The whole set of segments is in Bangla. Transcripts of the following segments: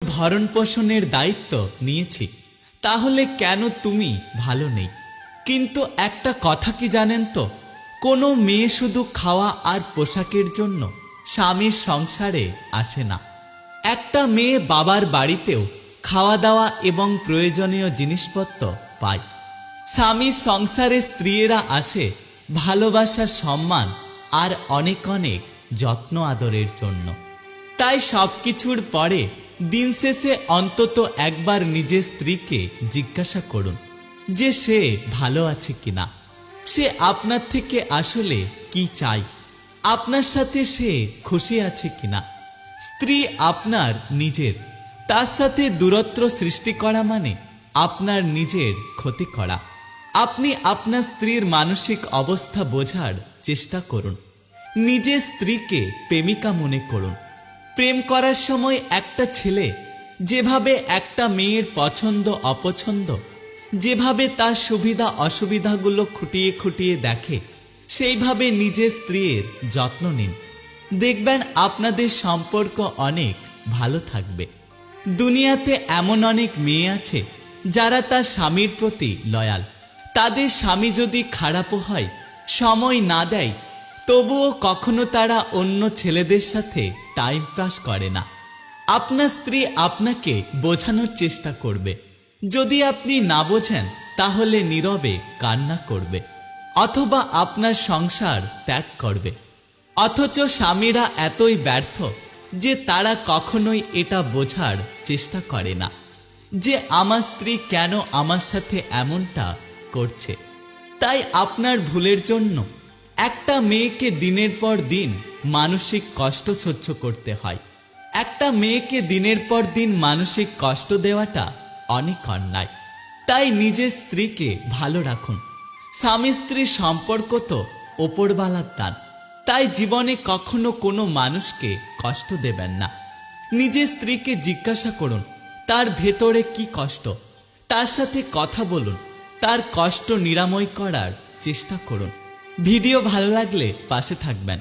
ভরণ পোষণের দায়িত্ব নিয়েছি, তাহলে কেন তুমি ভালো নেই? কিন্তু একটা কথা কি জানেন তো, কোনো মেয়ে শুধু খাওয়া আর পোশাকের জন্য স্বামীর সংসারে আসে না। একটা মেয়ে বাবার বাড়িতেও খাওয়া দাওয়া এবং প্রয়োজনীয় জিনিসপত্র পায়। স্বামীর সংসারে স্ত্রীরা আসে ভালোবাসা, সম্মান আর অনেক অনেক যত্ন আদরের জন্য। তাই সব কিছুর পরে দিন শেষে অন্তত একবার নিজের স্ত্রীকে জিজ্ঞাসা করুন যে সে ভালো আছে কিনা, সে আপনার থেকে আসলে কি চায়, আপনার সাথে সে খুশি আছে কিনা। স্ত্রী আপনার নিজের, তার সাথে দূরত্ব সৃষ্টি করা মানে আপনার নিজের ক্ষতি করা। আপনি আপনার স্ত্রীর মানসিক অবস্থা বোঝার চেষ্টা করুন। নিজের স্ত্রীকে প্রেমিকা মনে করুন। প্রেম করার সময় একটা ছেলে যেভাবে একটা মেয়ের পছন্দ অপছন্দ, যেভাবে তার সুবিধা অসুবিধাগুলো খুঁটিয়ে খুঁটিয়ে দেখে, সেইভাবে নিজের স্ত্রীর যত্ন নিন। দেখবেন আপনাদের সম্পর্ক অনেক ভালো থাকবে। দুনিয়াতে এমন অনেক মেয়ে আছে যারা তার স্বামীর প্রতি লয়াল। তাদের স্বামী যদি খারাপও হয়, সময় না দেয়, তবুও কখনো তারা অন্য ছেলেদের সাথে টাইম পাস করে না। আপনার স্ত্রী আপনাকে বোঝানোর চেষ্টা করবে। যদি আপনি না বোঝেন তাহলে নীরবে কান্না করবে অথবা আপনার সংসার ত্যাগ করবে। অথচ স্বামীরা এতই ব্যর্থ যে তারা কখনোই এটা বোঝার চেষ্টা করে না যে আমার স্ত্রী কেন আমার সাথে এমনটা করছে। তাই আপনার ভুলের জন্য একটা মেয়েকে দিনের পর দিন মানসিক কষ্ট সহ্য করতে হয়। একটা মেয়েকে দিনের পর দিন মানসিক কষ্ট দেওয়াটা অনেক অন্যায়। তাই নিজের স্ত্রীকে ভালো রাখুন। স্বামী স্ত্রীর সম্পর্ক তো ওপরওয়ালার দান। তাই জীবনে কখনো কোনো মানুষকে কষ্ট দেবেন না। নিজের স্ত্রীকে জিজ্ঞাসা করুন তার ভেতরে কি কষ্ট, তার সাথে কথা বলুন, তার কষ্ট নিরাময় করার চেষ্টা করুন। ভিডিও ভালো লাগলে পাশে থাকবেন,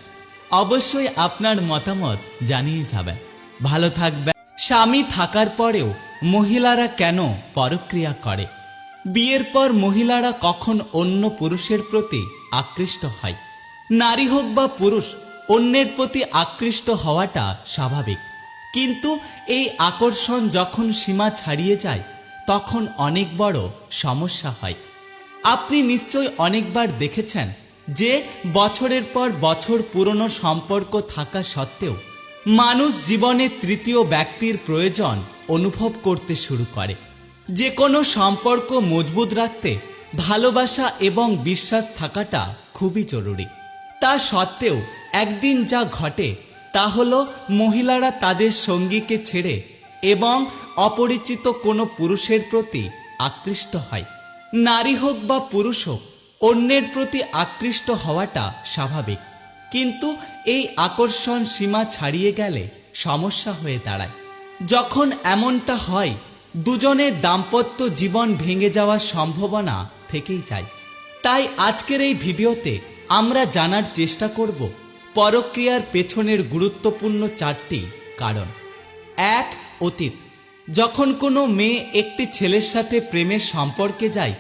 অবশ্যই আপনার মতামত জানিয়ে যাবেন। ভালো থাকবেন। স্বামী থাকার পরেও মহিলারা কেন পরক্রিয়া করে? বিয়ের পর মহিলারা কখন অন্য পুরুষের প্রতি আকৃষ্ট হয়? নারী হোক বা পুরুষ, অন্যের প্রতি আকৃষ্ট হওয়াটা স্বাভাবিক, কিন্তু এই আকর্ষণ যখন সীমা ছাড়িয়ে যায় তখন অনেক বড় সমস্যা হয়। আপনি নিশ্চয় অনেকবার দেখেছেন যে বছরের পর বছর পুরনো সম্পর্ক থাকা সত্ত্বেও মানুষ জীবনে তৃতীয় ব্যক্তির প্রয়োজন অনুভব করতে শুরু করে। যে কোনো সম্পর্ক মজবুত রাখতে ভালোবাসা এবং বিশ্বাস থাকাটা খুবই জরুরি। তা সত্ত্বেও একদিন যা ঘটে তা হলো মহিলারা তাদের সঙ্গীকে ছেড়ে এবং অপরিচিত কোনো পুরুষের প্রতি আকৃষ্ট হয়। নারী হোক বা পুরুষ হোক, অন্যের প্রতি আকৃষ্ট হওয়াটা স্বাভাবিক, কিন্তু এই আকর্ষণ সীমা ছাড়িয়ে গেলে সমস্যা হয়ে দাঁড়ায়। যখন এমনটা হয়, দুজনের দাম্পত্য জীবন ভেঙে যাওয়ার সম্ভাবনা থেকেই যায়। তাই আজকের এই ভিডিওতে আমরা জানার চেষ্টা করব পরক্রিয়ার পেছনের গুরুত্বপূর্ণ 4টি কারণ। 1. অতীত। যখন কোনো মেয়ে একটি ছেলের সাথে প্রেমের সম্পর্কে যায়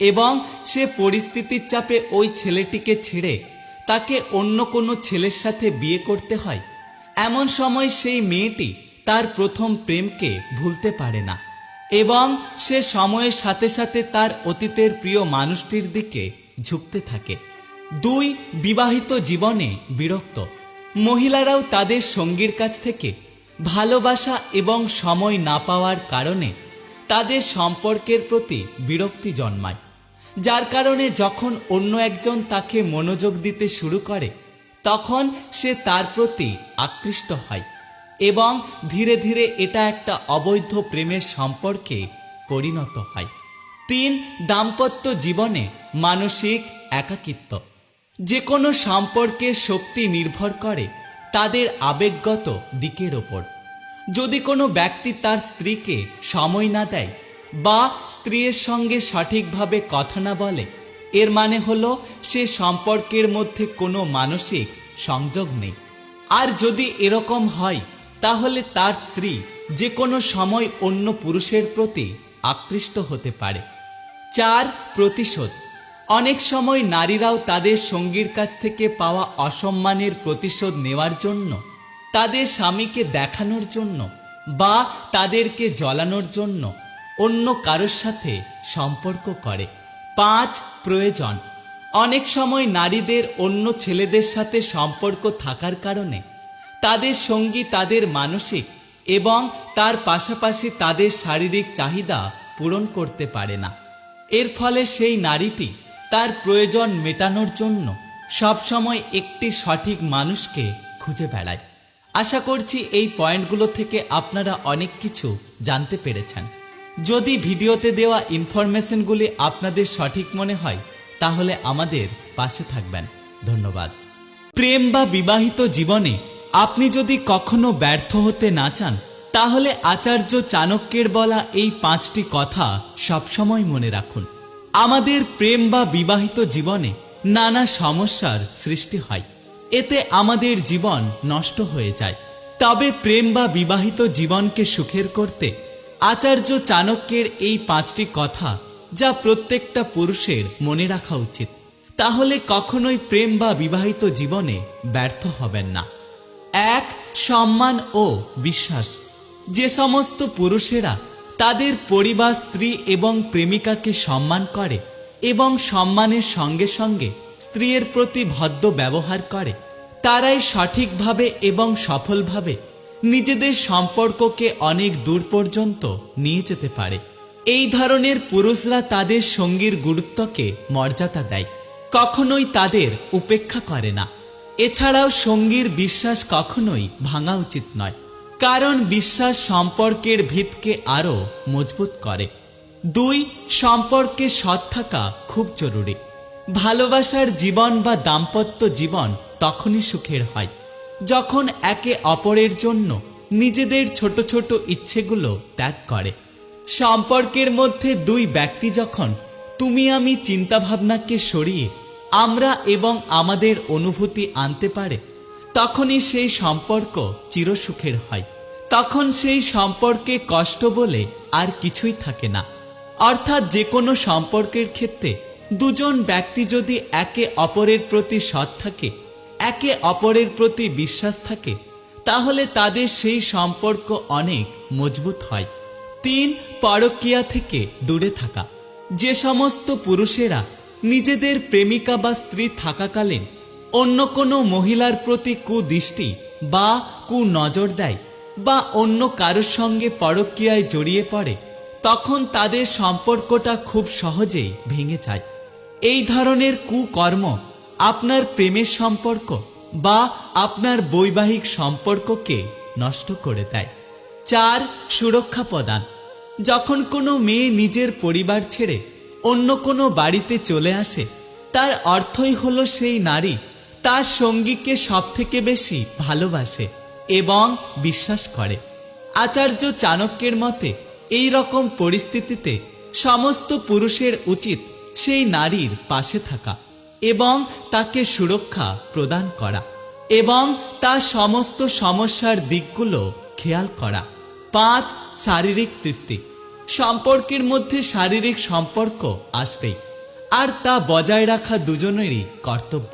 এবং সে পরিস্থিতির চাপে ওই ছেলেটিকে ছেড়ে তাকে অন্য কোনো ছেলের সাথে বিয়ে করতে হয়, এমন সময় সেই মেয়েটি তার প্রথম প্রেমকে ভুলতে পারে না এবং সে সময়ের সাথে সাথে তার অতীতের প্রিয় মানুষটির দিকে ঝুঁকতে থাকে। 2. বিবাহিত জীবনে বিরক্ত। মহিলারাও তাদের সঙ্গীর কাছ থেকে ভালোবাসা এবং সময় না পাওয়ার কারণে তাদের সম্পর্কের প্রতি বিরক্তি জন্মায়, যার কারণে যখন অন্য একজন তাকে মনোযোগ দিতে শুরু করে তখন সে তার প্রতি আকৃষ্ট হয় এবং ধীরে ধীরে এটা একটা অবৈধ প্রেমের সম্পর্কে পরিণত হয়। 3. দাম্পত্য জীবনে মানসিক একাকিত্ব। যে কোনো সম্পর্কের শক্তি নির্ভর করে তাদের আবেগগত দিকের ওপর। যদি কোনো ব্যক্তি তার স্ত্রীকে সময় না দেয় বা স্ত্রীর সঙ্গে সঠিকভাবে কথা না বলে, এর মানে হলো সে সম্পর্কের মধ্যে কোনো মানসিক সংযোগ নেই। আর যদি এরকম হয় তাহলে তার স্ত্রী যে কোনো সময় অন্য পুরুষের প্রতি আকৃষ্ট হতে পারে। 4. প্রতিশোধ। অনেক সময় নারীরাও তাদের সঙ্গীর কাছ থেকে পাওয়া অসম্মানের প্রতিশোধ নেওয়ার জন্য, তাদের স্বামীকে দেখানোর জন্য বা তাদেরকে জ্বলানোর জন্য অন্য কারোর সাথে সম্পর্ক করে। 5. প্রয়োজন। অনেক সময় নারীদের অন্য ছেলেদের সাথে সম্পর্ক থাকার কারণে তাদের সঙ্গী তাদের মানসিক এবং তার পাশাপাশি তাদের শারীরিক চাহিদা পূরণ করতে পারে না। এর ফলে সেই নারীটি তার প্রয়োজন মেটানোর জন্য সবসময় একটি সঠিক মানুষকে খুঁজে বেড়ায়। আশা করছি এই পয়েন্টগুলো থেকে আপনারা অনেক কিছু জানতে পেরেছেন। যদি ভিডিওতে দেওয়া ইনফরমেশনগুলি আপনাদের সঠিক মনে হয় তাহলে আমাদের পাশে থাকবেন। ধন্যবাদ। প্রেম বা বিবাহিত জীবনে আপনি যদি কখনো ব্যর্থ হতে না চান তাহলে আচার্য চাণক্যের বলা এই 5টি কথা সবসময় মনে রাখুন। আমাদের প্রেম বা বিবাহিত জীবনে নানা সমস্যার সৃষ্টি হয়, এতে আমাদের জীবন নষ্ট হয়ে যায়। তবে প্রেম বা বিবাহিত জীবনকে সুখের করতে আচার্য চাণক্যের এই 5টি কথা যা প্রত্যেকটা পুরুষের মনে রাখা উচিত, তাহলে কখনোই প্রেম বা বিবাহিত জীবনে ব্যর্থ হবেন না। 1. সম্মান ও বিশ্বাস। যে সমস্ত পুরুষেরা তাদের পরিবার, স্ত্রী এবং প্রেমিকাকে সম্মান করে এবং সম্মানের সঙ্গে সঙ্গে স্ত্রীর প্রতি ভদ্র ব্যবহার করে, তারাই সঠিকভাবে এবং সফলভাবে নিজেদের সম্পর্ককে অনেক দূর পর্যন্ত নিয়ে যেতে পারে। এই ধরনের পুরুষরা তাদের সঙ্গীর গুরুত্বকে মর্যাদা দেয়, কখনোই তাদের উপেক্ষা করে না। এছাড়াও সঙ্গীর বিশ্বাস কখনোই ভাঙা উচিত নয়, কারণ বিশ্বাস সম্পর্কের ভিতকে আরও মজবুত করে। 2. সম্পর্কে সৎ থাকা খুব জরুরি। ভালোবাসার জীবন বা দাম্পত্য জীবন তখনই সুখের হয় যখন একে অপরের জন্য নিজেদের ছোট ছোট ইচ্ছেগুলো ত্যাগ করে। সম্পর্কের মধ্যে 2 ব্যক্তি যখন তুমি আমি চিন্তাভাবনাকে সরিয়ে আমরা এবং আমাদের অনুভূতি আনতে পারে, তখনই সেই সম্পর্ক চিরসুখের হয়। তখন সেই সম্পর্কে কষ্ট বলে আর কিছুই থাকে না। অর্থাৎ যে কোনো সম্পর্কের ক্ষেত্রে দুজন ব্যক্তি যদি একে অপরের প্রতি সৎ থাকে, একে অপরের প্রতি বিশ্বাস থাকে, তাহলে তাদের সেই সম্পর্ক অনেক মজবুত হয়। 3. পরকীয়া থেকে দূরে থাকা। যে সমস্ত পুরুষেরা নিজেদের প্রেমিকা বা স্ত্রী থাকাকালীন অন্য কোনো মহিলার প্রতি কুদৃষ্টি বা কুনজর দেয় বা অন্য কারোর সঙ্গে পরকীয়ায় জড়িয়ে পড়ে, তখন তাদের সম্পর্কটা খুব সহজেই ভেঙে যায়। এই ধরনের কুকর্ম আপনার প্রেমের সম্পর্ক বা আপনার বৈবাহিক সম্পর্ককে নষ্ট করে দেয়। 4. সুরক্ষা প্রদান। যখন কোনো মেয়ে নিজের পরিবার ছেড়ে অন্য কোনো বাড়িতে চলে আসে, তার অর্থই হলো সেই নারী তার সঙ্গীকে সবথেকে বেশি ভালোবাসে এবং বিশ্বাস করে। আচার্য চাণক্যের মতে এই রকম পরিস্থিতিতে সমস্ত পুরুষের উচিত সেই নারীর পাশে থাকা এবং তাকে সুরক্ষা প্রদান করা এবং তার সমস্ত সমস্যার দিকগুলো খেয়াল করা। 5. শারীরিক তৃপ্তি। সম্পর্কের মধ্যে শারীরিক সম্পর্ক আসবেই, আর তা বজায় রাখা দুজনেরই কর্তব্য।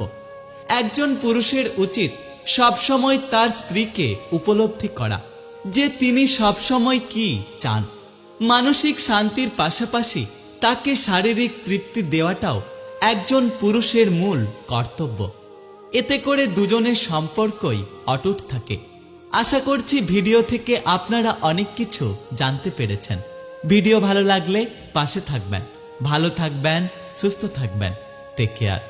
একজন পুরুষের উচিত সবসময় তার স্ত্রীকে উপলব্ধি করা যে তিনি সবসময় কি চান। মানসিক শান্তির পাশাপাশি তাকে শারীরিক তৃপ্তি দেওয়াটাও একজন পুরুষের মূল কর্তব্য। এতে করে দুজনের সম্পর্কই অটুট থাকে। আশা করছি ভিডিও থেকে আপনারা অনেক কিছু জানতে পেরেছেন। ভিডিও ভালো লাগলে পাশে থাকবেন। ভালো থাকবেন, সুস্থ থাকবেন। Take care.